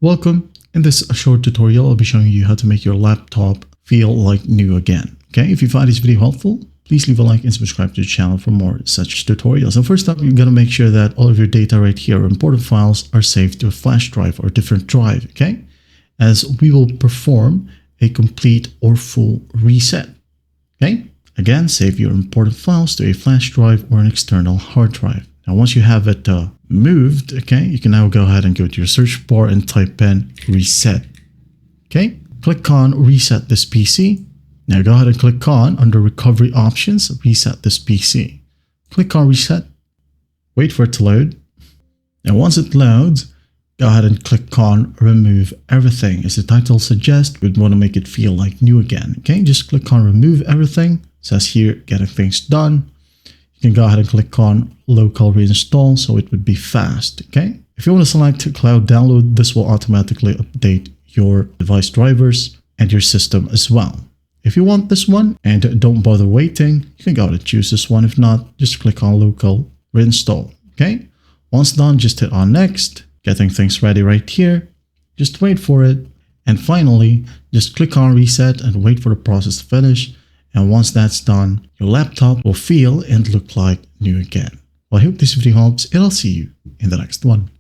Welcome. In this short tutorial, I'll be showing you how to make your laptop feel like new again. Okay, if you find this video helpful, please leave a like and subscribe to the channel for more such tutorials. And first up, you're going to make sure that all of your data right here, important files, are saved to a flash drive or different drive, okay? As we will perform a complete or full reset, okay? Again, save your important files to a flash drive or an external hard drive. Now, once you have it moved, okay, you can now go ahead and go to your search bar and type in reset. Okay, click on reset this PC. Now go ahead and click on under recovery options, reset this PC. Click on reset, wait for it to load. And once it loads, go ahead and click on remove everything. As the title suggests, we'd want to make it feel like new again. Okay, just click on remove everything. It says here, getting things done. You can go ahead and click on local reinstall so it would be fast, okay? If you want to select cloud download, this will automatically update your device drivers and your system as well. If you want this one and don't bother waiting, you can go ahead and choose this one. If not, just click on local reinstall, okay? Once done, just hit on next, getting things ready right here. Just wait for it. And finally, just click on reset and wait for the process to finish. And once that's done, your laptop will feel and look like new again. Well, I hope this video helps, and I'll see you in the next one.